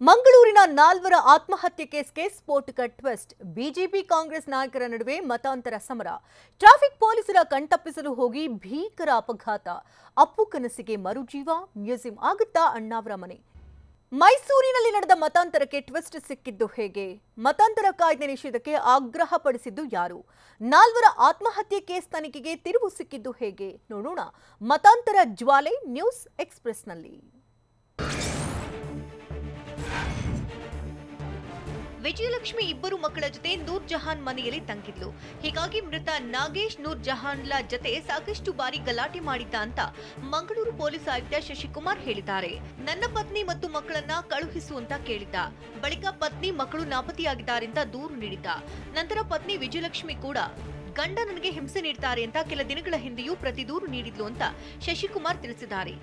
ಮಂಗಳೂರಿನ ನಾಲ್ವರ ಆತ್ಮಹತ್ಯೆ ಕೇಸ್ಗೆ ಸ್ಫೋಟಕ ಟ್ವಿಸ್ಟ್. ಬಿಜೆಪಿ ಕಾಂಗ್ರೆಸ್ ನಾಯಕರ ನಡುವೆ ಮತಾಂತರ ಸಮರ. ಟ್ರಾಫಿಕ್ ಪೊಲೀಸರ ಕಣ್ತಪ್ಪಿಸಲು ಹೋಗಿ ಭೀಕರ ಅಪಘಾತ. ಅಪ್ಪು ಕನಸಿಗೆ ಮರುಜೀವ. ಮ್ಯೂಸಿಯಂ ಆಗುತ್ತಾ ಅಣ್ಣಾವರ ಮನೆ. ಮೈಸೂರಿನಲ್ಲಿ ನಡೆದ ಮತಾಂತರಕ್ಕೆ ಟ್ವಿಸ್ಟ್ ಸಿಕ್ಕಿದ್ದು ಹೇಗೆ? ಮತಾಂತರ ಕಾಯ್ದೆ ನಿಷೇಧಕ್ಕೆ ಆಗ್ರಹಪಡಿಸಿದ್ದು ಯಾರು? ನಾಲ್ವರ ಆತ್ಮಹತ್ಯೆ ಕೇಸ್ ತನಿಖೆಗೆ ತಿರುವು ಸಿಕ್ಕಿದ್ದು ಹೇಗೆ? ನೋಡೋಣ ಮತಾಂತರ ಜ್ವಾಲೆ ನ್ಯೂಸ್ ಎಕ್ಸ್‌ಪ್ರೆಸ್‌ನಲ್ಲಿ. ವಿಜಯಲಕ್ಷ್ಮಿ ಇಬ್ಬರು ಮಕ್ಕಳ ಜೊತೆ ನೂರ್ ಜಹಾನ್ ಮನೆಯಲ್ಲಿ ತಂಗಿದ್ಲು. ಹೀಗಾಗಿ ಮೃತ ನಾಗೇಶ್ ನೂರ್ ಜಹಾನ್ಲ ಜೊತೆ ಸಾಕಷ್ಟು ಬಾರಿ ಗಲಾಟೆ ಮಾಡಿದ್ದ ಅಂತ ಮಂಗಳೂರು ಪೊಲೀಸ್ ಆಯುಕ್ತ ಶಶಿಕುಮಾರ್ ಹೇಳಿದ್ದಾರೆ. ನನ್ನ ಪತ್ನಿ ಮತ್ತು ಮಕ್ಕಳನ್ನ ಕಳುಹಿಸು ಅಂತ ಕೇಳಿದ್ದ. ಬಳಿಕ ಪತ್ನಿ ಮಕ್ಕಳು ನಾಪತ್ತೆಯಾಗಿದ್ದಾರೆ ಅಂತ ದೂರು ನೀಡಿದ್ದ. ನಂತರ ಪತ್ನಿ ವಿಜಯಲಕ್ಷ್ಮಿ ಕೂಡ ಗಂಡ ನನಗೆ ಹಿಂಸೆ ನೀಡ್ತಾರೆ ಅಂತ ಕೆಲ ದಿನಗಳ ಹಿಂದೆಯೂ ಪ್ರತಿ ದೂರು ನೀಡಿದ್ಲು ಅಂತ ಶಶಿಕುಮಾರ್ ತಿಳಿಸಿದ್ದಾರೆ.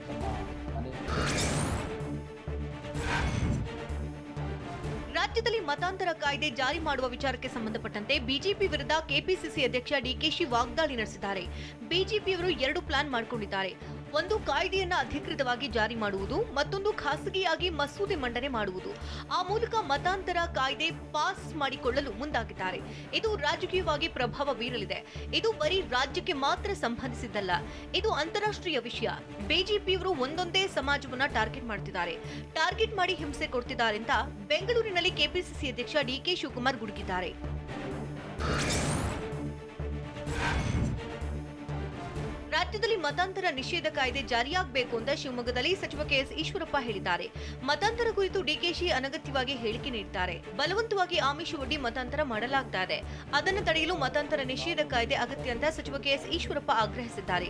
ರಾಜ್ಯದಲ್ಲಿ ಮತಾಂತರ ಕಾಯ್ದೆ ಜಾರಿ ಮಾಡುವ ವಿಚಾರಕ್ಕೆ ಸಂಬಂಧಪಟ್ಟಂತೆ ಬಿಜೆಪಿ ವಿರುದ್ಧ ಕೆಪಿಸಿಸಿ ಅಧ್ಯಕ್ಷ ಡಿಕೆಶಿ ವಾಗ್ದಾಳಿ ನಡೆಸಿದ್ದಾರೆ. ಬಿಜೆಪಿಯವರು ಎರಡು ಪ್ಲಾನ್ ಮಾಡಿಕೊಂಡಿದ್ದಾರೆ. ಒಂದು, ಕಾಯ್ದೆಯನ್ನ ಅಧಿಕೃತವಾಗಿ ಜಾರಿ ಮಾಡುವುದು, ಮತ್ತೊಂದು ಖಾಸಗಿಯಾಗಿ ಮಸೂದೆ ಮಂಡನೆ ಮಾಡುವುದು. ಆ ಮೂಲಕ ಮತಾಂತರ ಕಾಯ್ದೆ ಪಾಸ್ ಮಾಡಿಕೊಳ್ಳಲು ಮುಂದಾಗಿದ್ದಾರೆ. ಇದು ರಾಜಕೀಯವಾಗಿ ಪ್ರಭಾವ ಬೀರಲಿದೆ. ಇದು ಬರೀ ರಾಜ್ಯಕ್ಕೆ ಮಾತ್ರ ಸಂಬಂಧಿಸಿದ್ದಲ್ಲ, ಇದು ಅಂತಾರಾಷ್ಟ್ರೀಯ ವಿಷಯ. ಬಿಜೆಪಿಯವರು ಒಂದೊಂದೇ ಸಮಾಜವನ್ನ ಟಾರ್ಗೆಟ್ ಮಾಡ್ತಿದ್ದಾರೆ. ಟಾರ್ಗೆಟ್ ಮಾಡಿ ಹಿಂಸೆ ಕೊಡ್ತಿದ್ದಾರೆ ಅಂತ ಬೆಂಗಳೂರಿನಲ್ಲಿ ಕೆಪಿಸಿಸಿ ಅಧ್ಯಕ್ಷ ಡಿಕೆ ಶಿವಕುಮಾರ್ ಗುಡುಗಿದ್ದಾರೆ. ರಾಜ್ಯದಲ್ಲಿ ಮತಾಂತರ ನಿಷೇಧ ಕಾಯ್ದೆ ಜಾರಿಯಾಗಬೇಕು ಅಂತ ಶಿವಮೊಗ್ಗದಲ್ಲಿ ಸಚಿವ ಕೆಎಸ್ ಈಶ್ವರಪ್ಪ ಹೇಳಿದ್ದಾರೆ. ಮತಾಂತರ ಕುರಿತು ಡಿಕೆಶಿ ಅನಗತ್ಯವಾಗಿ ಹೇಳಿಕೆ ನೀಡಿದ್ದಾರೆ. ಬಲವಂತವಾಗಿ ಆಮಿಷವೊಡ್ಡಿ ಮತಾಂತರ ಮಾಡಲಾಗ್ತಾ ಇದೆ. ಅದನ್ನು ತಡೆಯಲು ಮತಾಂತರ ನಿಷೇಧ ಕಾಯ್ದೆ ಅಗತ್ಯ ಅಂತ ಸಚಿವ ಕೆಎಸ್ ಈಶ್ವರಪ್ಪ ಆಗ್ರಹಿಸಿದ್ದಾರೆ.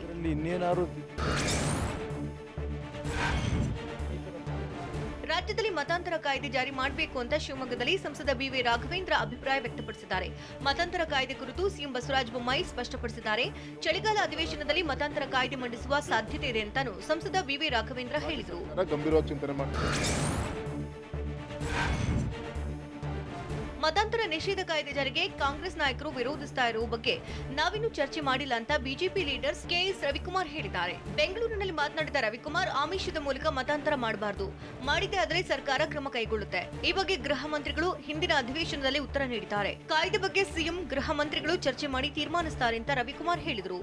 ರಾಜ್ಯದಲ್ಲಿ ಮತಾಂತರ ಕಾಯ್ದೆ ಜಾರಿ ಮಾಡಬೇಕು ಅಂತ ಶಿವಮೊಗ್ಗದಲ್ಲಿ ಸಂಸದ ಬಿವಿ ರಾಘವೇಂದ್ರ ಅಭಿಪ್ರಾಯ ವ್ಯಕ್ತಪಡಿಸಿದ್ದಾರೆ. ಮತಾಂತರ ಕಾಯ್ದೆ ಕುರಿತು ಸಿಎಂ ಬಸವರಾಜ ಬೊಮ್ಮಾಯಿ ಸ್ಪಷ್ಟಪಡಿಸಿದ್ದಾರೆ. ಚಳಿಗಾಲ ಅಧಿವೇಶನದಲ್ಲಿ ಮತಾಂತರ ಕಾಯ್ದೆ ಮಂಡಿಸುವ ಸಾಧ್ಯತೆ ಇದೆ ಅಂತಾನೂ ಸಂಸದ ಬಿವಿ ರಾಘವೇಂದ್ರ ಹೇಳಿದರು. ಮತಾಂತರ ನಿಷೇಧ ಕಾಯ್ದೆ ಜಾರಿಗೆ ಕಾಂಗ್ರೆಸ್ ನಾಯಕರು ವಿರೋಧಿಸ್ತಾ ಇರುವ ಬಗ್ಗೆ ನಾವಿನ್ನೂ ಚರ್ಚೆ ಮಾಡಿಲ್ಲ ಅಂತ ಬಿಜೆಪಿ ಲೀಡರ್ಸ್ ಕೆಎಸ್ ರವಿಕುಮಾರ್ ಹೇಳಿದ್ದಾರೆ. ಬೆಂಗಳೂರಿನಲ್ಲಿ ಮಾತನಾಡಿದ ರವಿಕುಮಾರ್, ಆಮಿಷದ ಮೂಲಕ ಮತಾಂತರ ಮಾಡಬಾರದು, ಮಾಡಿದ್ದೇ ಆದರೆ ಸರ್ಕಾರ ಕ್ರಮ ಕೈಗೊಳ್ಳುತ್ತೆ. ಈ ಬಗ್ಗೆ ಗೃಹ ಮಂತ್ರಿಗಳು ಹಿಂದಿನ ಅಧಿವೇಶನದಲ್ಲಿ ಉತ್ತರ ನೀಡಿದ್ದಾರೆ. ಕಾಯ್ದೆ ಬಗ್ಗೆ ಸಿಎಂ ಗೃಹ ಮಂತ್ರಿಗಳು ಚರ್ಚೆ ಮಾಡಿ ತೀರ್ಮಾನಿಸುತ್ತಾರೆ ಅಂತ ರವಿಕುಮಾರ್ ಹೇಳಿದರು.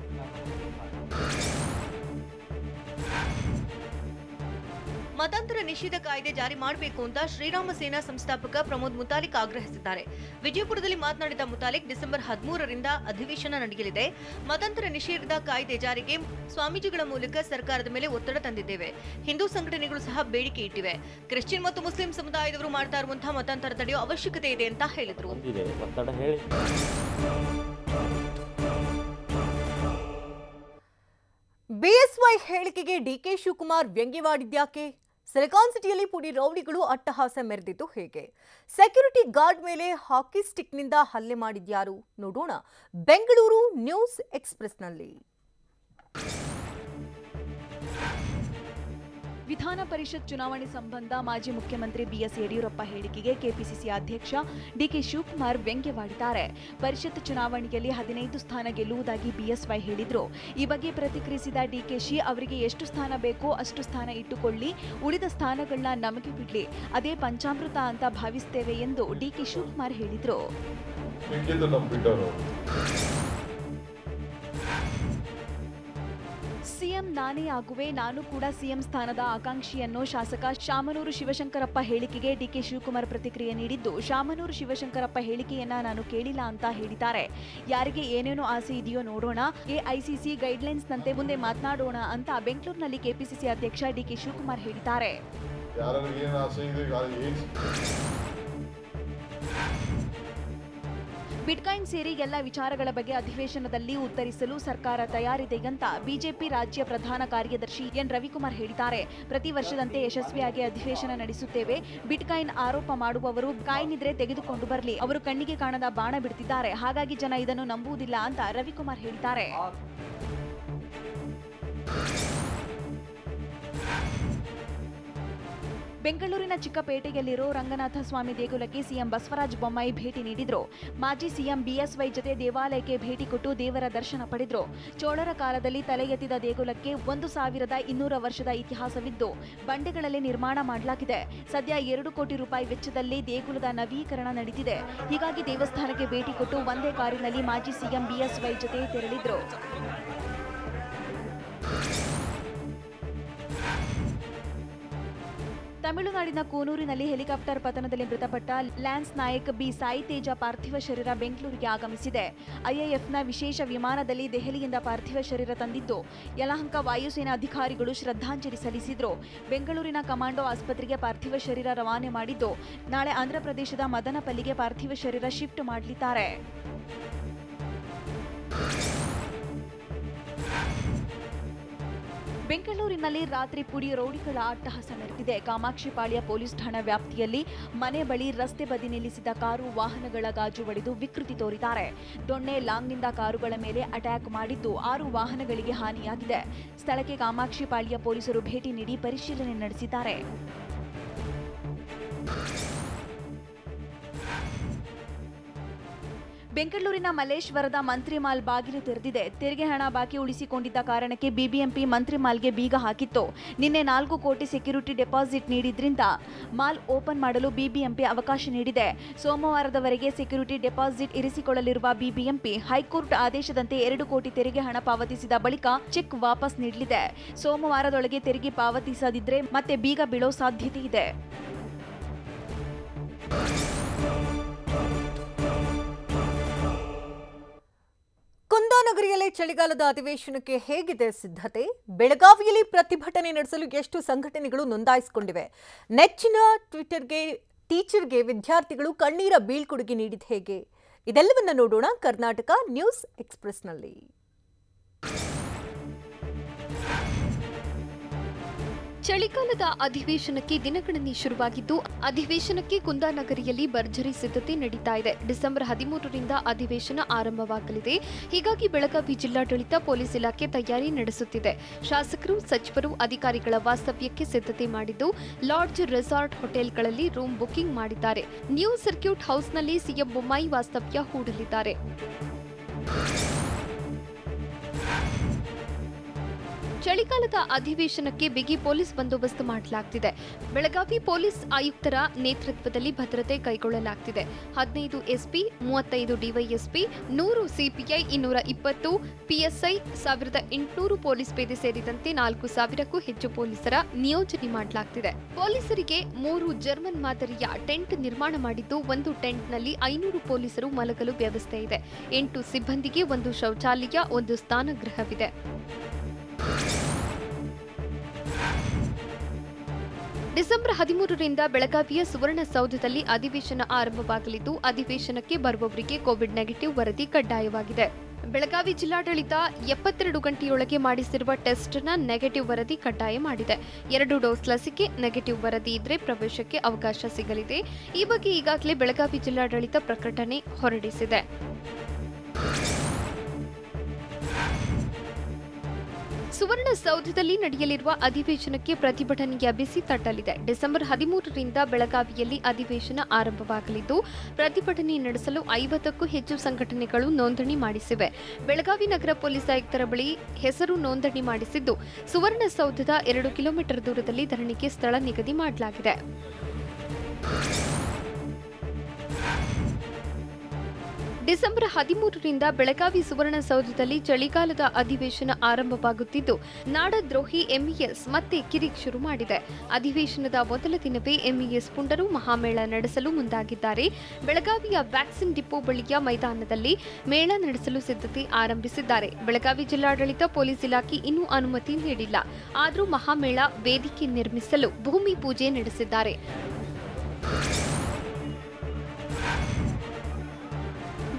ಮತಾಂತರ ನಿಷೇಧ ಕಾಯ್ದೆ ಜಾರಿ ಮಾಡಬೇಕು ಅಂತ ಶ್ರೀರಾಮ ಸೇನಾ ಸಂಸ್ಥಾಪಕ ಪ್ರಮೋದ್ ಮುತಾಲಿಕ್ ಆಗ್ರಹಿಸಿದ್ದಾರೆ. ವಿಜಯಪುರದಲ್ಲಿ ಮಾತನಾಡಿದ ಮುತಾಲಿಕ್, ಡಿಸೆಂಬರ್ 13ರಿಂದ ಅಧಿವೇಶನ ನಡೆಯಲಿದೆ. ಮತಾಂತರ ನಿಷೇಧದ ಕಾಯ್ದೆ ಜಾರಿಗೆ ಸ್ವಾಮೀಜಿಗಳ ಮೂಲಕ ಸರ್ಕಾರದ ಮೇಲೆ ಒತ್ತಡ ತಂದಿದ್ದೇವೆ. ಹಿಂದೂ ಸಂಘಟನೆಗಳು ಸಹ ಬೇಡಿಕೆ ಇಟ್ಟಿವೆ. ಕ್ರಿಶ್ಚಿಯನ್ ಮತ್ತು ಮುಸ್ಲಿಂ ಸಮುದಾಯದವರು ಮಾಡ್ತಾ ಇರುವಂತಹ ಮತಾಂತರ ತಡೆಯುವ ಅವಶ್ಯಕತೆ ಇದೆ ಅಂತ ಹೇಳಿದರು. ಬಿಎಸ್ವೈ ಹೇಳಿಕೆಗೆ ಡಿಕೆ ಶಿವಕುಮಾರ್ ವ್ಯಂಗ್ಯವಾಡಿದ್ಯಾಕೆ? ಸಿಲಿಕಾನ್ ಸಿಟಿಯಲ್ಲಿ ಪುಡಿ ರೌಡಿಗಳು ಅಟ್ಟಹಾಸ ಮೆರೆದಿದ್ದು ಹೇಗೆ? ಸೆಕ್ಯೂರಿಟಿ ಗಾರ್ಡ್ ಮೇಲೆ ಹಾಕಿ ಸ್ಟಿಕ್ನಿಂದ ಹಲ್ಲೆ ಮಾಡಿದ್ಯಾರು? ನೋಡೋಣ ಬೆಂಗಳೂರು ನ್ಯೂಸ್ ಎಕ್ಸ್‌ಪ್ರೆಸ್‌ನಲ್ಲಿ. ವಿಧಾನ ಪರಿಷತ್ ಚುನಾವಣೆ ಸಂಬಂಧ ಮಾಜಿ ಮುಖ್ಯಮಂತ್ರಿ ಬಿಎಸ್ ಯಡಿಯೂರಪ್ಪ ಹೇಳಿಕೆಗೆ ಕೆಪಿಸಿಸಿ ಅಧ್ಯಕ್ಷ ಡಿಕೆ ಶಿವಕುಮಾರ್ ವ್ಯಂಗ್ಯವಾಡಿದ್ದಾರೆ. ಪರಿಷತ್ ಚುನಾವಣೆಯಲ್ಲಿ 15 ಸ್ಥಾನ ಗೆಲ್ಲುವುದಾಗಿ ಬಿಎಸ್ವೈ ಹೇಳಿದ್ರು. ಈ ಬಗ್ಗೆ ಪ್ರತಿಕ್ರಿಯಿಸಿದ ಡಿಕೆಶಿ, ಅವರಿಗೆ ಎಷ್ಟು ಸ್ಥಾನ ಬೇಕೋ ಅಷ್ಟು ಸ್ಥಾನ ಇಟ್ಟುಕೊಳ್ಳಿ, ಉಳಿದ ಸ್ಥಾನಗಳನ್ನ ನಮಗೆ ಬಿಡ್ಲಿ, ಅದೇ ಪಂಚಾಮೃತ ಅಂತ ಭಾವಿಸ್ತೇವೆ ಎಂದು ಡಿಕೆ ಶಿವಕುಮಾರ್ ಹೇಳಿದ್ರು. ಸಿಎಂ ನಾನೇ ಆಗುವೆ, ನಾನು ಕೂಡ ಸಿಎಂ ಸ್ಥಾನದ ಆಕಾಂಕ್ಷಿಯನ್ನು ಶಾಸಕ ಶಾಮನೂರು ಶಿವಶಂಕರಪ್ಪ ಹೇಳಿಕೆಗೆ ಡಿಕೆ ಶಿವಕುಮಾರ್ ಪ್ರತಿಕ್ರಿಯೆ ನೀಡಿದ್ದು, ಶಾಮನೂರು ಶಿವಶಂಕರಪ್ಪ ಹೇಳಿಕೆಯನ್ನ ನಾನು ಕೇಳಿಲ್ಲ ಅಂತ ಹೇಳಿದ್ದಾರೆ. ಯಾರಿಗೆ ಏನೇನೋ ಆಸೆ ಇದೆಯೋ ನೋಡೋಣ, ಎಐಸಿಸಿ ಗೈಡ್ಲೈನ್ಸ್ನಂತೆ ಮುಂದೆ ಮಾತನಾಡೋಣ ಅಂತ ಬೆಂಗಳೂರಿನಲ್ಲಿ ಕೆಪಿಸಿಸಿ ಅಧ್ಯಕ್ಷ ಡಿಕೆ ಶಿವಕುಮಾರ್ ಹೇಳಿದ್ದಾರೆ. ಬಿಟ್ಕಾಯಿನ್ ಸೇರಿ ಎಲ್ಲ ವಿಚಾರಗಳ ಬಗ್ಗೆ ಅಧಿವೇಶನದಲ್ಲಿ ಉತ್ತರಿಸಲು ಸರ್ಕಾರ ತಯಾರಿದೆ ಅಂತ ಬಿಜೆಪಿ ರಾಜ್ಯ ಪ್ರಧಾನ ಕಾರ್ಯದರ್ಶಿ ಎನ್ ರವಿಕುಮಾರ್ ಹೇಳಿದ್ದಾರೆ. ಪ್ರತಿ ವರ್ಷದಂತೆ ಯಶಸ್ವಿಯಾಗಿ ಅಧಿವೇಶನ ನಡೆಸುತ್ತೇವೆ. ಬಿಟ್ಕಾಯಿನ್ ಆರೋಪ ಮಾಡುವವರು ಕಾಯಿನ್ ಇದ್ರೆ ತೆಗೆದುಕೊಂಡು ಬರಲಿ, ಅವರು ಕಣ್ಣಿಗೆ ಕಾಣದ ಬಾಣ ಬಿಡ್ತಿದ್ದಾರೆ, ಹಾಗಾಗಿ ಜನ ಇದನ್ನು ನಂಬುವುದಿಲ್ಲ ಅಂತ ರವಿಕುಮಾರ್ ಹೇಳಿದ್ದಾರೆ. ಬೆಂಗಳೂರಿನ ಚಿಕ್ಕಪೇಟೆಯಲ್ಲಿರೋ ರಂಗನಾಥ ಸ್ವಾಮಿ ದೇಗುಲಕ್ಕೆ ಸಿಎಂ ಬಸವರಾಜ ಬೊಮ್ಮಾಯಿ ಭೇಟಿ ನೀಡಿದ್ರು. ಮಾಜಿ ಸಿಎಂ ಬಿಎಸ್ವೈ ಜೊತೆ ದೇವಾಲಯಕ್ಕೆ ಭೇಟಿ ಕೊಟ್ಟು ದೇವರ ದರ್ಶನ ಪಡೆದ್ರು. ಚೋಳರ ಕಾಲದಲ್ಲಿ ತಲೆ ಎತ್ತಿದ ದೇಗುಲಕ್ಕೆ 1200 ವರ್ಷದ ಇತಿಹಾಸವಿದ್ದು ಬಂಡೆಗಳಲ್ಲಿ ನಿರ್ಮಾಣ ಮಾಡಲಾಗಿದೆ. ಸದ್ಯ 2 ಕೋಟಿ ರೂಪಾಯಿ ವೆಚ್ಚದಲ್ಲಿ ದೇಗುಲದ ನವೀಕರಣ ನಡೆದಿದೆ. ಹೀಗಾಗಿ ದೇವಸ್ಥಾನಕ್ಕೆ ಭೇಟಿ ಕೊಟ್ಟು ಒಂದೇ ಕಾರಿನಲ್ಲಿ ಮಾಜಿ ಸಿಎಂ ಬಿಎಸ್ವೈ ಜೊತೆ ತೆರಳಿದ್ರು. ತಮಿಳುನಾಡಿನ ಕೂನೂರಿನಲ್ಲಿ ಹೆಲಿಕಾಪ್ಟರ್ ಪತನದಲ್ಲಿ ಮೃತಪಟ್ಟ ಲ್ಯಾನ್ಸ್ ನಾಯಕ್ ಬಿ ಸಾಯಿ ತೇಜ ಪಾರ್ಥಿವ ಶರೀರ ಬೆಂಗಳೂರಿಗೆ ಆಗಮಿಸಿದೆ. ಐಎಎಫ್ನ ವಿಶೇಷ ವಿಮಾನದಲ್ಲಿ ದೆಹಲಿಯಿಂದ ಪಾರ್ಥಿವ ಶರೀರ ತಂದಿದ್ದು ಯಲಹಂಕ ವಾಯುಸೇನಾ ಅಧಿಕಾರಿಗಳು ಶ್ರದ್ಧಾಂಜಲಿ ಸಲ್ಲಿಸಿದ್ರು. ಬೆಂಗಳೂರಿನ ಕಮಾಂಡೋ ಆಸ್ಪತ್ರೆಗೆ ಪಾರ್ಥಿವ ಶರೀರ ರವಾನೆ ಮಾಡಿದ್ದು ನಾಳೆ ಆಂಧ್ರಪ್ರದೇಶದ ಮದನಪಲ್ಲಿಗೆ ಪಾರ್ಥಿವ ಶರೀರ ಶಿಫ್ಟ್ ಮಾಡಲಿದ್ದಾರೆ. ಬೆಂಗಳೂರಿನಲ್ಲಿ ರಾತ್ರಿ ಪುಡಿ ರೌಡಿಗಳ ಅಟ್ಟಹಾಸ ನಡೆದಿದೆ. ಕಾಮಾಕ್ಷಿಪಾಳ್ಯ ಪೊಲೀಸ್ ಠಾಣಾ ವ್ಯಾಪ್ತಿಯಲ್ಲಿ ಮನೆ ಬಳಿ ರಸ್ತೆ ಬದಿ ನಿಲ್ಲಿಸಿದ ಕಾರು ವಾಹನಗಳ ಗಾಜು ಒಡೆದು ವಿಕೃತಿ ತೋರಿದ್ದಾರೆ. ದೊಣ್ಣೆ ಲಾಂಗ್ನಿಂದ ಕಾರುಗಳ ಮೇಲೆ ಅಟ್ಯಾಕ್ ಮಾಡಿದ್ದು 6 ವಾಹನಗಳಿಗೆ ಹಾನಿಯಾಗಿದೆ. ಸ್ಥಳಕ್ಕೆ ಕಾಮಾಕ್ಷಿಪಾಳ್ಯ ಪೊಲೀಸರು ಭೇಟಿ ನೀಡಿ ಪರಿಶೀಲನೆ ನಡೆಸಿದ್ದಾರೆ. ಬೆಂಗಳೂರಿನ ಮಲ್ಲೇಶ್ವರದ ಮಂತ್ರಿ ಮಾಲ್ ಬಾಗಿಲು ತೆರೆದಿದೆ. ತೆರಿಗೆ ಹಣ ಬಾಕಿ ಉಳಿಸಿಕೊಂಡಿದ್ದ ಕಾರಣಕ್ಕೆ ಬಿಬಿಎಂಪಿ ಮಂತ್ರಿ ಮಾಲ್ಗೆ ಬೀಗ ಹಾಕಿತ್ತು. ನಿನ್ನೆ 4 ಕೋಟಿ ಸೆಕ್ಯೂರಿಟಿ ಡೆಪಾಸಿಟ್ ನೀಡಿದ್ರಿಂದ ಮಾಲ್ ಓಪನ್ ಮಾಡಲು ಬಿಬಿಎಂಪಿ ಅವಕಾಶ ನೀಡಿದೆ. ಸೋಮವಾರದವರೆಗೆ ಸೆಕ್ಯೂರಿಟಿ ಡೆಪಾಸಿಟ್ ಇರಿಸಿಕೊಳ್ಳಲಿರುವ ಬಿಬಿಎಂಪಿ ಹೈಕೋರ್ಟ್ ಆದೇಶದಂತೆ 2 ಕೋಟಿ ತೆರಿಗೆ ಹಣ ಪಾವತಿಸಿದ ಬಳಿಕ ಚೆಕ್ ವಾಪಸ್ ನೀಡಲಿದೆ. ಸೋಮವಾರದೊಳಗೆ ತೆರಿಗೆ ಪಾವತಿಸದಿದ್ರೆ ಮತ್ತೆ ಬೀಗ ಬೀಳೋ ಸಾಧ್ಯತೆ ಇದೆ. ಕುಂದಾನಗರಿಯಲ್ಲಿ ಚಳಿಗಾಲದ ಅಧಿವೇಶನಕ್ಕೆ ಹೇಗಿದೆ ಸಿದ್ಧತೆ? ಬೆಳಗಾವಿಯಲ್ಲಿ ಪ್ರತಿಭಟನೆ ನಡೆಸಲು ಎಷ್ಟು ಸಂಘಟನೆಗಳು ನೋಂದಾಯಿಸಿಕೊಂಡಿವೆ? ನೆಚ್ಚಿನ ಟೀಚರ್ಗೆ ವಿದ್ಯಾರ್ಥಿಗಳು ಕಣ್ಣೀರ ಬೀಳ್ಕೊಡುಗೆ ನೀಡಿದ ಹೇಗೆ? ಇದೆಲ್ಲವನ್ನ ನೋಡೋಣ ಕರ್ನಾಟಕ ನ್ಯೂಸ್ ಎಕ್ಸ್‌ಪ್ರೆಸ್‌ನಲ್ಲಿ. ಚಳಿಗಾಲದ ಅಧಿವೇಶನಕ್ಕೆ ದಿನಗಣನೆ ಶುರುವಾಗಿದ್ದು ಅಧಿವೇಶನಕ್ಕೆ ಕುಂದಾನಗರಿಯಲ್ಲಿ ಭರ್ಜರಿ ಸಿದ್ಧತೆ ನಡೀತಾ ಇದೆ. ಡಿಸೆಂಬರ್ 13ರಿಂದ ಅಧಿವೇಶನ ಆರಂಭವಾಗಲಿದೆ. ಹೀಗಾಗಿ ಬೆಳಗಾವಿ ಜಿಲ್ಲಾಡಳಿತ ಪೊಲೀಸ್ ಇಲಾಖೆ ತಯಾರಿ ನಡೆಸುತ್ತಿದೆ. ಶಾಸಕರು, ಸಚಿವರು, ಅಧಿಕಾರಿಗಳ ವಾಸ್ತವ್ಯಕ್ಕೆ ಸಿದ್ಧತೆ ಮಾಡಿದ್ದು ಲಾಡ್ಜ್, ರೆಸಾರ್ಟ್, ಹೋಟೆಲ್ಗಳಲ್ಲಿ ರೂಮ್ ಬುಕಿಂಗ್ ಮಾಡಿದ್ದಾರೆ. ನ್ಯೂ ಸರ್ಕ್ಯೂಟ್ ಹೌಸ್ನಲ್ಲಿ ಸಿಎಂ ಬೊಮ್ಮಾಯಿ ವಾಸ್ತವ್ಯ ಹೂಡಲಿದ್ದಾರೆ. ಚಳಿಗಾಲದ ಅಧಿವೇಶನಕ್ಕೆ ಬಿಗಿ ಪೊಲೀಸ್ ಬಂದೋಬಸ್ತ್ ಮಾಡಲಾಗುತ್ತಿದೆ. ಬೆಳಗಾವಿ ಪೊಲೀಸ್ ಆಯುಕ್ತರ ನೇತೃತ್ವದಲ್ಲಿ ಭದ್ರತೆ ಕೈಗೊಳ್ಳಲಾಗುತ್ತಿದೆ. 15 SP, 35 DYSP, 100 CPI, 220 PSI, 1800 police ಪೇದೆ ಸೇರಿದಂತೆ 4000ಕ್ಕೂ ಹೆಚ್ಚು ಪೊಲೀಸರ ನಿಯೋಜನೆ ಮಾಡಲಾಗುತ್ತಿದೆ. ಪೊಲೀಸರಿಗೆ 3 ಜರ್ಮನ್ ಮಾದರಿಯ ಟೆಂಟ್ ನಿರ್ಮಾಣ ಮಾಡಿದ್ದು ಒಂದು ಟೆಂಟ್ನಲ್ಲಿ 500 ಪೊಲೀಸರು ಮಲಗಲು ವ್ಯವಸ್ಥೆ ಇದೆ. 8 ಸಿಬ್ಬಂದಿಗೆ 1 ಶೌಚಾಲಯ, 1 ಸ್ನಾನಗೃಹವಿದೆ. ಡಿಸೆಂಬರ್ 13ರಿಂದ ಬೆಳಗಾವಿಯ ಸುವರ್ಣಸೌಧದಲ್ಲಿ ಅಧಿವೇಶನ ಆರಂಭವಾಗಲಿದ್ದು ಅಧಿವೇಶನಕ್ಕೆ ಬರುವವರಿಗೆ ಕೋವಿಡ್ ನೆಗೆಟಿವ್ ವರದಿ ಕಡ್ಡಾಯವಾಗಿದೆ. ಬೆಳಗಾವಿ ಜಿಲ್ಲಾಡಳಿತ 72 ಗಂಟೆಯೊಳಗೆ ಮಾಡಿಸಿರುವ ಟೆಸ್ಟ್ನ ನೆಗೆಟಿವ್ ವರದಿ ಕಡ್ಡಾಯ ಮಾಡಿದೆ. 2 ಡೋಸ್ ಲಸಿಕೆ ನೆಗೆಟಿವ್ ವರದಿ ಇದ್ರೆ ಪ್ರವೇಶಕ್ಕೆ ಅವಕಾಶ ಸಿಗಲಿದೆ. ಈ ಬಗ್ಗೆ ಈಗಾಗಲೇ ಬೆಳಗಾವಿ ಜಿಲ್ಲಾಡಳಿತ ಪ್ರಕಟಣೆ ಹೊರಡಿಸಿದೆ. ಸುವರ್ಣಸೌಧದಲ್ಲಿ ನಡೆಯಲಿರುವ ಅಧಿವೇಶನಕ್ಕೆ ಪ್ರತಿಭಟನೆಯ ಬಿಸಿ ತಟ್ಟಲಿದೆ. ಡಿಸೆಂಬರ್ 13ರಿಂದ ಬೆಳಗಾವಿಯಲ್ಲಿ ಅಧಿವೇಶನ ಆರಂಭವಾಗಲಿದ್ದು ಪ್ರತಿಭಟನೆ ನಡೆಸಲು 50ಕ್ಕೂ ಹೆಚ್ಚು ಸಂಘಟನೆಗಳು ನೋಂದಣಿ ಮಾಡಿಸಿವೆ. ಬೆಳಗಾವಿ ನಗರ ಪೊಲೀಸ್ ಆಯುಕ್ತರ ಬಳಿ ಹೆಸರು ನೋಂದಣಿ ಮಾಡಿಸಿದ್ದು ಸುವರ್ಣಸೌಧದ 2 ಕಿಲೋಮೀಟರ್ ದೂರದಲ್ಲಿ ಧರಣಿಗೆ ಸ್ಥಳ ನಿಗದಿ ಮಾಡಲಾಗಿದೆ. ಡಿಸೆಂಬರ್ 13ರಿಂದ ಬೆಳಗಾವಿ ಸುವರ್ಣಸೌಧದಲ್ಲಿ ಚಳಿಗಾಲದ ಅಧಿವೇಶನ ಆರಂಭವಾಗುತ್ತಿದ್ದು ನಾಡದ್ರೋಹಿ ಎಂಇಎಸ್ ಮತ್ತೆ ಕಿರಿಕ್ ಶುರು ಮಾಡಿದೆ. ಅಧಿವೇಶನದ ಮೊದಲ ದಿನವೇ ಎಂಇಎಸ್ ಪುಂಡರು ಮಹಾಮೇಳ ನಡೆಸಲು ಮುಂದಾಗಿದ್ದಾರೆ. ಬೆಳಗಾವಿಯ ವ್ಯಾಕ್ಸಿನ್ ಡಿಪೋ ಬಳಿಯ ಮೈದಾನದಲ್ಲಿ ಮೇಳ ನಡೆಸಲು ಸಿದ್ಧತೆ ಆರಂಭಿಸಿದ್ದಾರೆ. ಬೆಳಗಾವಿ ಜಿಲ್ಲಾಡಳಿತ ಪೊಲೀಸ್ ಇಲಾಖೆ ಇನ್ನೂ ಅನುಮತಿ ನೀಡಿಲ್ಲ. ಆದರೂ ಮಹಾಮೇಳ ವೇದಿಕೆ ನಿರ್ಮಿಸಲು ಭೂಮಿ ಪೂಜೆ ನಡೆಸಿದ್ದಾರೆ.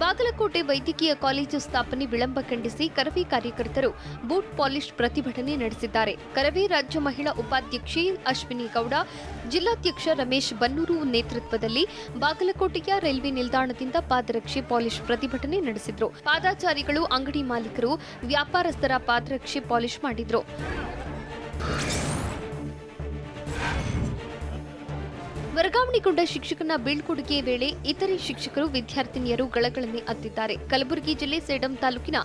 ಬಾಗಲಕೋಟೆ ವೈದ್ಯಕೀಯ ಕಾಲೇಜು ಸ್ಥಾಪನೆ ವಿಳಂಬ ಖಂಡಿಸಿ ಕರವೇ ಕಾರ್ಯಕರ್ತರು ಬೂಟ್ ಪಾಲಿಶ್ ಪ್ರತಿಭಟನೆ ನಡೆಸಿದ್ದಾರೆ. ಕರವೇ ರಾಜ್ಯ ಮಹಿಳಾ ಉಪಾಧ್ಯಕ್ಷೆ ಅಶ್ವಿನಿ ಗೌಡ, ಜಿಲ್ಲಾಧ್ಯಕ್ಷ ರಮೇಶ್ ಬನ್ನೂರು ನೇತೃತ್ವದಲ್ಲಿ ಬಾಗಲಕೋಟೆಯ ರೈಲ್ವೆ ನಿಲ್ದಾಣದಿಂದ ಪಾದರಕ್ಷೆ ಪಾಲಿಶ್ ಪ್ರತಿಭಟನೆ ನಡೆಸಿದ್ರು. ಪಾದಾಚಾರಿಗಳು, ಅಂಗಡಿ ಮಾಲೀಕರು, ವ್ಯಾಪಾರಸ್ಥರ ಪಾದರಕ್ಷೆ ಪಾಲಿಶ್ ಮಾಡಿದ್ರು. ವರ್ಗಾವಣೆಗೊಂಡ ಶಿಕ್ಷಕನ ಬೀಳ್ಕೊಡುಗೆ ವೇಳೆ ಇತರೆ ಶಿಕ್ಷಕರು ವಿದ್ಯಾರ್ಥಿನಿಯರು ಗಳಗಳನ್ನೇ ಅತ್ತಿದ್ದಾರೆ. ಕಲಬುರಗಿ ಜಿಲ್ಲೆ ಸೇಡಂ ತಾಲೂಕಿನ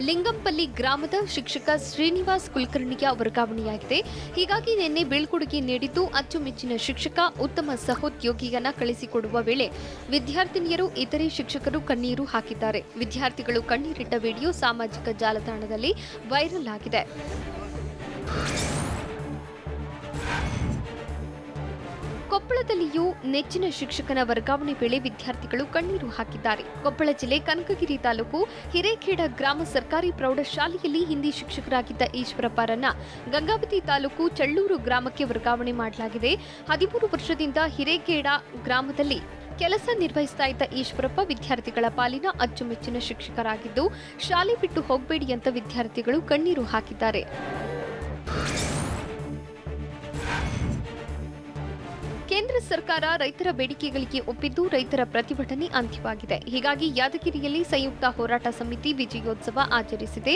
ಲಿಂಗಂಪಲ್ಲಿ ಗ್ರಾಮದ ಶಿಕ್ಷಕ ಶ್ರೀನಿವಾಸ್ ಕುಲಕರ್ಣಿಯ ವರ್ಗಾವಣೆಯಾಗಿದೆ. ಹೀಗಾಗಿ ನಿನ್ನೆ ಬೀಳ್ಕೊಡುಗೆ ನೀಡಿದ್ದು ಅಚ್ಚುಮೆಚ್ಚಿನ ಶಿಕ್ಷಕ, ಉತ್ತಮ ಸಹೋದ್ಯೋಗಿಯನ್ನ ಕಳಿಸಿಕೊಡುವ ವೇಳೆ ವಿದ್ಯಾರ್ಥಿನಿಯರು ಇತರೆ ಶಿಕ್ಷಕರು ಕಣ್ಣೀರು ಹಾಕಿದ್ದಾರೆ. ವಿದ್ಯಾರ್ಥಿಗಳು ಕಣ್ಣೀರಿಟ್ಟ ವಿಡಿಯೋ ಸಾಮಾಜಿಕ ಜಾಲತಾಣದಲ್ಲಿ ವೈರಲ್ ಆಗಿದೆ. ಕೊಪ್ಪಳದಲ್ಲಿಯೂ ನೆಚ್ಚಿನ ಶಿಕ್ಷಕನ ವರ್ಗಾವಣೆ ವೇಳೆ ವಿದ್ಯಾರ್ಥಿಗಳು ಕಣ್ಣೀರು ಹಾಕಿದ್ದಾರೆ. ಕೊಪ್ಪಳ ಜಿಲ್ಲೆ ಕನಕಗಿರಿ ತಾಲೂಕು ಹಿರೇಖೇಡ ಗ್ರಾಮ ಸರ್ಕಾರಿ ಪ್ರೌಢಶಾಲೆಯಲ್ಲಿ ಹಿಂದಿ ಶಿಕ್ಷಕರಾಗಿದ್ದ ಈಶ್ವರಪ್ಪರನ್ನ ಗಂಗಾವತಿ ತಾಲೂಕು ಚಳ್ಳೂರು ಗ್ರಾಮಕ್ಕೆ ವರ್ಗಾವಣೆ ಮಾಡಲಾಗಿದೆ. 13 ವರ್ಷದಿಂದ ಹಿರೇಖೇಡ ಗ್ರಾಮದಲ್ಲಿ ಕೆಲಸ ನಿರ್ವಹಿಸ್ತಾ ಇದ್ದ ಈಶ್ವರಪ್ಪ ವಿದ್ಯಾರ್ಥಿಗಳ ಪಾಲಿನ ಅಚ್ಚುಮೆಚ್ಚಿನ ಶಿಕ್ಷಕರಾಗಿದ್ದು, ಶಾಲೆ ಬಿಟ್ಟು ಹೋಗಬೇಡಿ ಅಂತ ವಿದ್ಯಾರ್ಥಿಗಳು ಕಣ್ಣೀರು ಹಾಕಿದ್ದಾರೆ. ಕೇಂದ್ರ ಸರ್ಕಾರ ರೈತರ ಬೇಡಿಕೆಗಳಿಗೆ ಒಪ್ಪಿದ್ದು ರೈತರ ಪ್ರತಿಭಟನೆ ಅಂತ್ಯವಾಗಿದೆ. ಹೀಗಾಗಿ ಯಾದಗಿರಿಯಲ್ಲಿ ಸಂಯುಕ್ತ ಹೋರಾಟ ಸಮಿತಿ ವಿಜಯೋತ್ಸವ ಆಚರಿಸಿದೆ.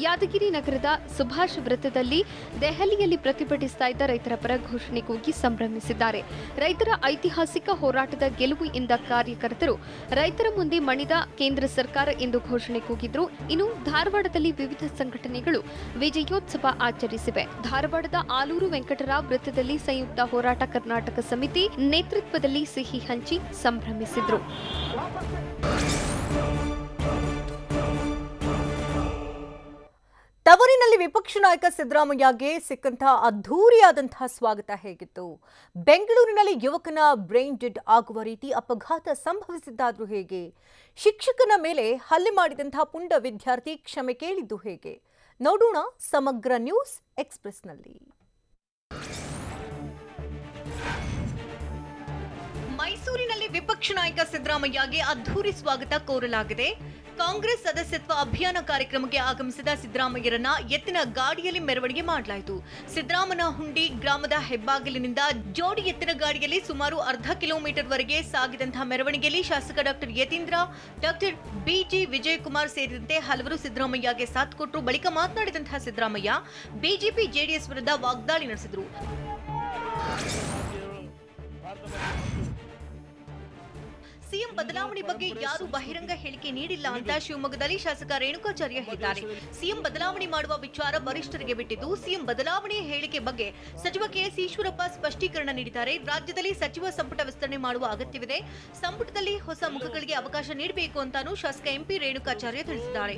ಯಾದಗಿರಿ ನಗರದ ಸುಭಾಷ್ ವೃತ್ತದಲ್ಲಿ ದೆಹಲಿಯಲ್ಲಿ ಪ್ರತಿಭಟಿಸ್ತಾ ಇದ್ದ ರೈತರ ಪರ ಘೋಷಣೆ ಕೂಗಿ ಸಂಭ್ರಮಿಸಿದ್ದಾರೆ. ರೈತರ ಐತಿಹಾಸಿಕ ಹೋರಾಟದ ಗೆಲುವು ಎಂದ ಕಾರ್ಯಕರ್ತರು ರೈತರ ಮುಂದೆ ಮಣಿದ ಕೇಂದ್ರ ಸರ್ಕಾರ ಎಂದು ಘೋಷಣೆ ಕೂಗಿದ್ರು. ಇನ್ನು ಧಾರವಾಡದಲ್ಲಿ ವಿವಿಧ ಸಂಘಟನೆಗಳು ವಿಜಯೋತ್ಸವ ಆಚರಿಸಿವೆ. ಧಾರವಾಡದ ಆಲೂರು ವೆಂಕಟರಾವ್ ವೃತ್ತದಲ್ಲಿ ಸಂಯುಕ್ತ ಹೋರಾಟ ಕರ್ನಾಟಕ ಸಮಿತಿ ನೇತೃತ್ವದಲ್ಲಿ ಸಿಹಿ ಹಂಚಿ ಸಂಭ್ರಮಿಸಿದ್ರು. ತವರಿನಲ್ಲಿ ವಿಪಕ್ಷ ನಾಯಕ ಸಿದ್ದರಾಮಯ್ಯಗೆ ಸಿಕ್ಕಂತಹ ಅದ್ಧೂರಿಯಾದಂತಹ ಸ್ವಾಗತ ಹೇಗಿತ್ತು? ಬೆಂಗಳೂರಿನಲ್ಲಿ ಯುವಕನ ಬ್ರೈನ್ ಡೆಡ್ ಆಗುವ ರೀತಿ ಅಪಘಾತ ಸಂಭವಿಸಿದ್ದಾದ್ರೂ ಹೇಗೆ? ಶಿಕ್ಷಕನ ಮೇಲೆ ಹಲ್ಲೆ ಮಾಡಿದಂತಹ ಪುಂಡ ವಿದ್ಯಾರ್ಥಿ ಕ್ಷಮೆ ಕೇಳಿದ್ದು ಹೇಗೆ? ನೋಡೋಣ ಸಮಗ್ರ ನ್ಯೂಸ್ ಎಕ್ಸ್‌ಪ್ರೆಸ್‌ನಲ್ಲಿ. ಮೈಸೂರಿನಲ್ಲಿ ವಿಪಕ್ಷ ನಾಯಕ ಸಿದ್ದರಾಮಯ್ಯಗೆ ಅದ್ಧೂರಿ ಸ್ವಾಗತ ಕೋರಲಾಗಿದೆ. ಕಾಂಗ್ರೆಸ್ ಸದಸ್ಯತ್ವ ಅಭಿಯಾನ ಕಾರ್ಯಕ್ರಮಕ್ಕೆ ಆಗಮಿಸಿದ ಸಿದ್ದರಾಮಯ್ಯರನ್ನ ಎತ್ತಿನ ಗಾಡಿಯಲ್ಲಿ ಮೆರವಣಿಗೆ ಮಾಡಲಾಯಿತು. ಸಿದ್ದರಾಮನ ಹುಂಡಿ ಗ್ರಾಮದ ಹೆಬ್ಬಾಗಿಲಿನಿಂದ ಜೋಡಿ ಎತ್ತಿನ ಗಾಡಿಯಲ್ಲಿ ಸುಮಾರು ಅರ್ಧ ಕಿಲೋಮೀಟರ್ ವರೆಗೆ ಸಾಗಿದಂತಹ ಮೆರವಣಿಗೆಯಲ್ಲಿ ಶಾಸಕ doctor Yathindra, doctor B G Vijayakumar ಸೇರಿದಂತೆ ಹಲವರು ಸಿದ್ದರಾಮಯ್ಯಗೆ ಸಾಥ್ ಕೊಟ್ಟರು. ಬಳಿಕ ಮಾತನಾಡಿದಂತಹ ಸಿದ್ದರಾಮಯ್ಯ ಬಿಜೆಪಿ ಜೆಡಿಎಸ್ ವಿರುದ್ಧ ವಾಗ್ದಾಳಿ ನಡೆಸಿದರು. ಸಿಎಂ ಬದಲಾವಣೆ ಬಗ್ಗೆ ಯಾರು ಬಹಿರಂಗ ಹೇಳಿಕೆ ನೀಡಿಲ್ಲ ಅಂತ ಶಿವಮೊಗ್ಗದಲ್ಲಿ ಶಾಸಕ ರೇಣುಕಾಚಾರ್ಯ ಹೇಳಿದ್ದಾರೆ. ಸಿಎಂ ಬದಲಾವಣೆ ಮಾಡುವ ವಿಚಾರ ವರಿಷ್ಠರಿಗೆ ಬಿಟ್ಟಿದ್ದು, ಸಿಎಂ ಬದಲಾವಣೆ ಹೇಳಿಕೆ ಬಗ್ಗೆ ಸಚಿವ ಕೆಎಸ್ ಈಶ್ವರಪ್ಪ ಸ್ಪಷ್ಟೀಕರಣ ನೀಡಿದ್ದಾರೆ. ರಾಜ್ಯದಲ್ಲಿ ಸಚಿವ ಸಂಪುಟ ವಿಸ್ತರಣೆ ಮಾಡುವ ಅಗತ್ಯವಿದೆ. ಸಂಪುಟದಲ್ಲಿ ಹೊಸ ಮುಖಗಳಿಗೆ ಅವಕಾಶ ನೀಡಬೇಕು ಅಂತಾನೂ ಶಾಸಕ ಎಂಪಿ ರೇಣುಕಾಚಾರ್ಯ ತಿಳಿಸಿದ್ದಾರೆ.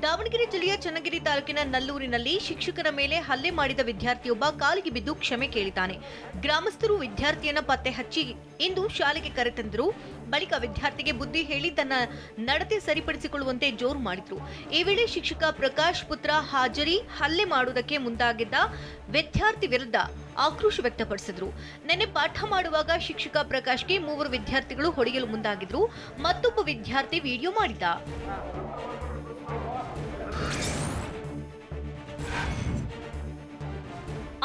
ದಾವಣಗೆರೆ ಜಿಲ್ಲೆಯ ಚನ್ನಗಿರಿ ತಾಲೂಕಿನ ನಲ್ಲೂರಿನಲ್ಲಿ ಶಿಕ್ಷಕನ ಮೇಲೆ ಹಲ್ಲೆ ಮಾಡಿದ ವಿದ್ಯಾರ್ಥಿಯೊಬ್ಬ ಕಾಲಿಗೆ ಬಿದ್ದು ಕ್ಷಮೆ ಕೇಳಿದ್ದಾನೆ. ಗ್ರಾಮಸ್ಥರು ವಿದ್ಯಾರ್ಥಿಯನ್ನ ಪತ್ತೆ ಹಚ್ಚಿ ಇಂದು ಶಾಲೆಗೆ ಕರೆತಂದರು. ಬಳಿಕ ವಿದ್ಯಾರ್ಥಿಗೆ ಬುದ್ಧಿ ಹೇಳಿ ತನ್ನ ನಡತೆ ಸರಿಪಡಿಸಿಕೊಳ್ಳುವಂತೆ ಜೋರು ಮಾಡಿದ್ರು. ಈ ವೇಳೆ ಶಿಕ್ಷಕ ಪ್ರಕಾಶ್ ಪುತ್ರ ಹಾಜರಿ ಹಲ್ಲೆ ಮಾಡುವುದಕ್ಕೆ ಮುಂದಾಗಿದ್ದ ವಿದ್ಯಾರ್ಥಿ ವಿರುದ್ಧ ಆಕ್ರೋಶ ವ್ಯಕ್ತಪಡಿಸಿದ್ರು. ನಿನ್ನೆ ಪಾಠ ಮಾಡುವಾಗ ಶಿಕ್ಷಕ ಪ್ರಕಾಶ್ಗೆ 3 ವಿದ್ಯಾರ್ಥಿಗಳು ಹೊಡೆಯಲು ಮುಂದಾಗಿದ್ರು. ಮತ್ತೊಬ್ಬ ವಿದ್ಯಾರ್ಥಿ ವಿಡಿಯೋ ಮಾಡಿದ್ದ.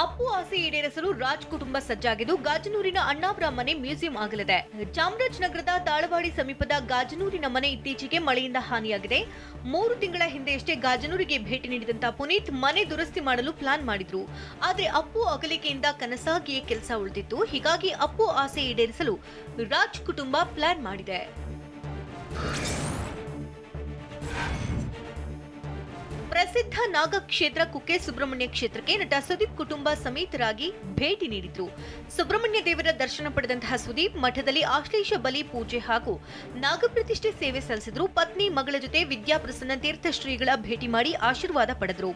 ಅಪ್ಪು ಆಸೆ ಈಡೇರಿಸಲು ರಾಜ್ ಕುಟುಂಬ ಸಜ್ಜಾಗಿದ್ದು, ಗಾಜನೂರಿನ ಅಣ್ಣಾವ್ರ ಮನೆ ಮ್ಯೂಸಿಯಂ ಆಗಲಿದೆ. ಚಾಮರಾಜನಗರದ ತಾಳವಾಡಿ ಸಮೀಪದ ಗಾಜನೂರಿನ ಮನೆ ಇತ್ತೀಚೆಗೆ ಮಳೆಯಿಂದ ಹಾನಿಯಾಗಿದೆ. 3 ತಿಂಗಳ ಹಿಂದೆಯಷ್ಟೇ ಗಾಜನೂರಿಗೆ ಭೇಟಿ ನೀಡಿದಂತ ಪುನೀತ್ ಮನೆ ದುರಸ್ತಿ ಮಾಡಲು ಪ್ಲಾನ್ ಮಾಡಿದ್ರು. ಆದ್ರೆ ಅಪ್ಪು ಅಗಲಿಕೆಯಿಂದ ಕನಸಾಗಿಯೇ ಕೆಲಸ ಉಳಿದಿತ್ತು. ಹೀಗಾಗಿ ಅಪ್ಪು ಆಸೆ ಈಡೇರಿಸಲು ರಾಜ್ ಕುಟುಂಬ ಪ್ಲಾನ್ ಮಾಡಿದೆ. ಪ್ರಸಿದ್ಧ ನಾಗ ಕ್ಷೇತ್ರ ಕುಕ್ಕೆ ಸುಬ್ರಹ್ಮಣ್ಯ ಕ್ಷೇತ್ರಕ್ಕೆ ನಟ ಸುದೀಪ್ ಕುಟುಂಬ ಸಮೇತರಾಗಿ ಭೇಟಿ ನೀಡಿದ್ರು. ಸುಬ್ರಹ್ಮಣ್ಯ ದೇವರ ದರ್ಶನ ಪಡೆದಂತಹ ಸುದೀಪ್ ಮಠದಲ್ಲಿ ಆಶ್ಲೇಷ ಬಲಿ ಪೂಜೆ ಹಾಗೂ ನಾಗಪ್ರತಿಷ್ಠೆ ಸೇವೆ ಸಲ್ಲಿಸಿದ್ರು. ಪತ್ನಿ ಮಗಳ ಜೊತೆ ವಿದ್ಯಾಪ್ರಸನ್ನ ತೀರ್ಥ ಶ್ರೀಗಳ ಭೇಟಿ ಮಾಡಿ ಆಶೀರ್ವಾದ ಪಡೆದರು.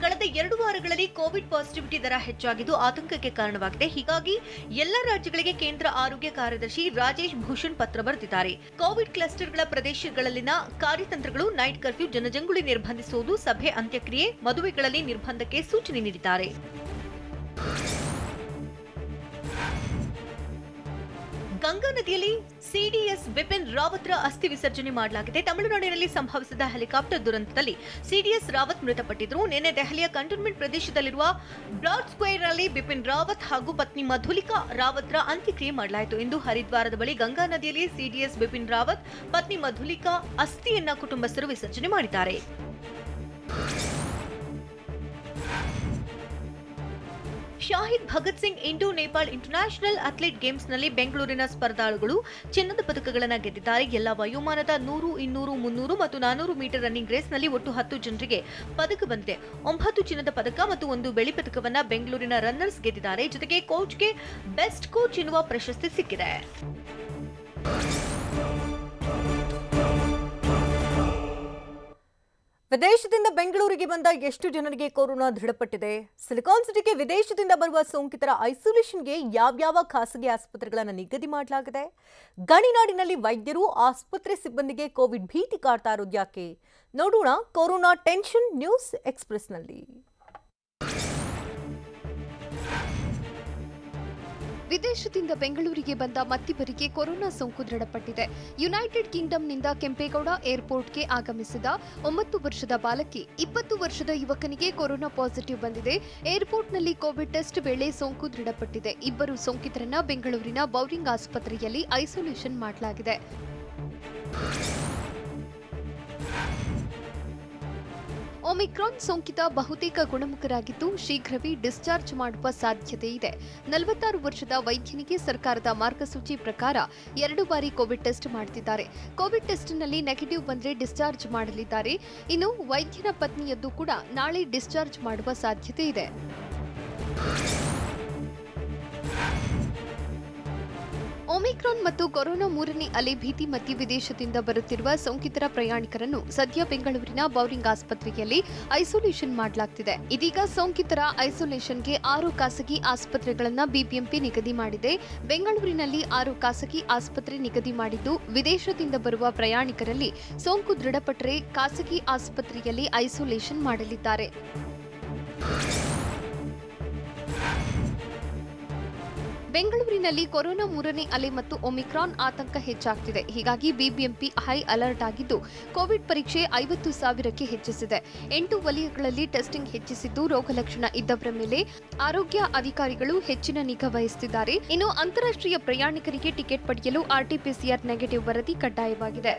ಕಳೆದ 2 ವಾರಗಳಲ್ಲಿ ಕೋವಿಡ್ ಪಾಸಿಟಿವಿಟಿ ದರ ಹೆಚ್ಚಾಗಿದ್ದು ಆತಂಕಕ್ಕೆ ಕಾರಣವಾಗಿದೆ. ಹೀಗಾಗಿ ಎಲ್ಲ ರಾಜ್ಯಗಳಿಗೆ ಕೇಂದ್ರ ಆರೋಗ್ಯ ಕಾರ್ಯದರ್ಶಿ ರಾಜೇಶ್ ಭೂಷಣ್ ಪತ್ರ ಬರೆದಿದ್ದಾರೆ. ಕೋವಿಡ್ ಕ್ಲಸ್ಟರ್ಗಳ ಪ್ರದೇಶಗಳಲ್ಲಿನ ಕಾರ್ಯತಂತ್ರಗಳು, ನೈಟ್ ಕರ್ಫ್ಯೂ, ಜನಜಂಗುಳಿ ನಿರ್ಬಂಧಿಸುವುದು, ಸಭೆ ಅಂತ್ಯಕ್ರಿಯೆ, ಮದುವೆಗಳಲ್ಲಿ ನಿರ್ಬಂಧಕ್ಕೆ ಸೂಚನೆ ನೀಡಿದ್ದಾರೆ. ಗಂಗಾ ನದಿಯಲ್ಲಿ ಸಿಡಿಎಸ್ ಬಿಪಿನ್ ರಾವತ್ರ ಅಸ್ಥಿ ವಿಸರ್ಜನೆ ಮಾಡಲಾಗಿದೆ. ತಮಿಳುನಾಡಿನಲ್ಲಿ ಸಂಭವಿಸಿದ ಹೆಲಿಕಾಪ್ಟರ್ ದುರಂತದಲ್ಲಿ ಸಿಡಿಎಸ್ ರಾವತ್ ಮೃತಪಟ್ಟಿದ್ರು. ನಿನ್ನೆ ದೆಹಲಿಯ ಕಂಟೋನ್ಮೆಂಟ್ ಪ್ರದೇಶದಲ್ಲಿರುವ ಬ್ರಾಡ್ ಸ್ಕ್ವೇರ್ ನಲ್ಲಿ ಬಿಪಿನ್ ರಾವತ್ ಹಾಗೂ ಪತ್ನಿ ಮಧುಲಿಕಾ ರಾವತ್ರ ಅಂತ್ಯಕ್ರಿಯೆ ಮಾಡಲಾಯಿತು. ಇಂದು ಹರಿದ್ವಾರದ ಬಳಿ ಗಂಗಾ ನದಿಯಲ್ಲಿ ಸಿಡಿಎಸ್ ಬಿಪಿನ್ ರಾವತ್ ಪತ್ನಿ ಮಧುಲಿಕಾ ಅಸ್ಥಿಯನ್ನ ಕುಟುಂಬಸ್ಥರು ವಿಸರ್ಜನೆ ಮಾಡಿದ್ದಾರೆ. Shahid Bhagat Singh Indo Nepal international athlete ಗೇಮ್ಸ್ನಲ್ಲಿ ಬೆಂಗಳೂರಿನ ಸ್ಪರ್ಧಾಳುಗಳು ಚಿನ್ನದ ಪದಕಗಳನ್ನು ಗೆದ್ದಿದ್ದಾರೆ. ಎಲ್ಲ ವಯೋಮಾನದ 100, 200, 300 ಮತ್ತು 400 ಮೀಟರ್ ರನ್ನಿಂಗ್ ರೇಸ್ನಲ್ಲಿ ಒಟ್ಟು 10 ಜನರಿಗೆ ಪದಕ ಬಂದಿದೆ. 9 ಚಿನ್ನದ ಪದಕ ಮತ್ತು 1 ಬೆಳ್ಳಿ ಪದಕವನ್ನು ಬೆಂಗಳೂರಿನ ರನ್ನರ್ಸ್ ಗೆದ್ದಿದ್ದಾರೆ. ಜೊತೆಗೆ ಕೋಚ್ಗೆ ಬೆಸ್ಟ್ ಕೋಚ್ ಎನ್ನುವ ಪ್ರಶಸ್ತಿ ಸಿಕ್ಕಿದೆ. ವಿದೇಶದಿಂದ ಬೆಂಗಳೂರಿಗೆ ಬಂದ ಎಷ್ಟು ಜನರಿಗೆ ಕೊರೋನಾ ದೃಢಪಟ್ಟಿದೆ? ಸಿಲಿಕಾನ್ ಸಿಟಿಗೆ ವಿದೇಶದಿಂದ ಬರುವ ಸೋಂಕಿತರ ಐಸೋಲೇಷನ್ಗೆ ಯಾವ್ಯಾವ ಖಾಸಗಿ ಆಸ್ಪತ್ರೆಗಳನ್ನು ನಿಗದಿ ಮಾಡಲಾಗಿದೆ? ಗಣಿನಾಡಿನಲ್ಲಿ ವೈದ್ಯರು ಆಸ್ಪತ್ರೆ ಸಿಬ್ಬಂದಿಗೆ ಕೋವಿಡ್ ಭೀತಿ ಕಾಡ್ತಾ ಇರೋದು ಯಾಕೆ? ನೋಡೋಣ ಕೊರೋನಾ ಟೆನ್ಷನ್ ನ್ಯೂಸ್ ಎಕ್ಸ್‌ಪ್ರೆಸ್‌ನಲ್ಲಿ. ವಿದೇಶದಿಂದ ಬೆಂಗಳೂರಿಗೆ ಬಂದ ಮತ್ತಿಬ್ಬರಿಗೆ ಕೊರೋನಾ ಸೋಂಕು ದೃಢಪಟ್ಟಿದೆ. ಯುನೈಟೆಡ್ ಕಿಂಗ್ಡಮ್ನಿಂದ ಕೆಂಪೇಗೌಡ ಏರ್ಪೋರ್ಟ್ಗೆ ಆಗಮಿಸಿದ 9 ವರ್ಷದ ಬಾಲಕಿ, 20 ವರ್ಷದ ಯುವಕನಿಗೆ ಕೊರೋನಾ ಪಾಸಿಟಿವ್ ಬಂದಿದೆ. ಏರ್ಪೋರ್ಟ್ನಲ್ಲಿ ಕೋವಿಡ್ ಟೆಸ್ಟ್ ವೇಳೆ ಸೋಂಕು ದೃಢಪಟ್ಟಿದೆ. ಇಬ್ಬರು ಸೋಂಕಿತರನ್ನ ಬೆಂಗಳೂರಿನ ಬೌರಿಂಗ್ ಆಸ್ಪತ್ರೆಯಲ್ಲಿ ಐಸೋಲೇಷನ್ ಮಾಡಲಾಗಿದೆ. ಒಮಿಕ್ರಾನ್ ಸೋಂಕಿತ ಬಹುತೇಕ ಗುಣಮುಖರಾಗಿದ್ದು ಶೀಘ್ರವೇ ಡಿಸ್ಚಾರ್ಜ್ ಮಾಡುವ ಸಾಧ್ಯತೆ ಇದೆ. 46 ವರ್ಷದ ವೈದ್ಯನಿಗೆ ಸರ್ಕಾರದ ಮಾರ್ಗಸೂಚಿ ಪ್ರಕಾರ 2 ಬಾರಿ ಕೋವಿಡ್ ಟೆಸ್ಟ್ ಮಾಡುತ್ತಿದ್ದಾರೆ. ಕೋವಿಡ್ ಟೆಸ್ಟ್ನಲ್ಲಿ ನೆಗೆಟಿವ್ ಬಂದರೆ ಡಿಸ್ಚಾರ್ಜ್ ಮಾಡಲಿದ್ದಾರೆ. ಇನ್ನು ವೈದ್ಯನ ಪತ್ನಿಯದ್ದು ಕೂಡ ನಾಳೆ ಡಿಸ್ಚಾರ್ಜ್ ಮಾಡುವ ಸಾಧ್ಯತೆ ಇದೆ. ಒಮಿಕ್ರಾನ್ ಮತ್ತು ಕೊರೋನಾ 3ನೇ ಅಲೆ ಭೀತಿ ಮಧ್ಯೆ ವಿದೇಶದಿಂದ ಬರುತ್ತಿರುವ ಸೋಂಕಿತರ ಪ್ರಯಾಣಿಕರನ್ನು ಸದ್ಯ ಬೆಂಗಳೂರಿನ ಬೌರಿಂಗ್ ಆಸ್ಪತ್ರೆಯಲ್ಲಿ ಐಸೋಲೇಷನ್ ಮಾಡಲಾಗ್ತಿದೆ. ಇದೀಗ ಸೋಂಕಿತರ ಐಸೋಲೇಷನ್ಗೆ 6 ಖಾಸಗಿ ಆಸ್ಪತ್ರೆಗಳನ್ನು ಬಿಬಿಎಂಪಿ ನಿಗದಿ ಮಾಡಿದೆ. ಬೆಂಗಳೂರಿನಲ್ಲಿ 6 ಖಾಸಗಿ ಆಸ್ಪತ್ರೆ ನಿಗದಿ ಮಾಡಿದ್ದು, ವಿದೇಶದಿಂದ ಬರುವ ಪ್ರಯಾಣಿಕರಲ್ಲಿ ಸೋಂಕು ದೃಢಪಟ್ಟರೆ ಖಾಸಗಿ ಆಸ್ಪತ್ರೆಯಲ್ಲಿ ಐಸೋಲೇಷನ್ ಮಾಡಲಿದ್ದಾರೆ. ಬೆಂಗಳೂರಿನಲ್ಲಿ ಕೊರೋನಾ 3ನೇ ಅಲೆ ಮತ್ತು ಒಮಿಕ್ರಾನ್ ಆತಂಕ ಹೆಚ್ಚಾಗ್ತಿದೆ. ಹೀಗಾಗಿ ಬಿಬಿಎಂಪಿ ಹೈ ಅಲರ್ಟ್ ಆಗಿದ್ದು, ಕೋವಿಡ್ ಪರೀಕ್ಷೆ 50,000ಕ್ಕೆ ಹೆಚ್ಚಿಸಿದೆ. 8 ವಲಯಗಳಲ್ಲಿ ಟೆಸ್ಟಿಂಗ್ ಹೆಚ್ಚಿಸಿದ್ದು, ರೋಗ ಲಕ್ಷಣ ಇದ್ದವರ ಮೇಲೆ ಆರೋಗ್ಯ ಅಧಿಕಾರಿಗಳು ಹೆಚ್ಚಿನ ನಿಗಾ ವಹಿಸುತ್ತಿದ್ದಾರೆ. ಇನ್ನು ಅಂತಾರಾಷ್ಟ್ರೀಯ ಪ್ರಯಾಣಿಕರಿಗೆ ಟಿಕೆಟ್ ಪಡೆಯಲು ಆರ್ಟಿಪಿಸಿಆರ್ ನೆಗೆಟಿವ್ ವರದಿ ಕಡ್ಡಾಯವಾಗಿದೆ.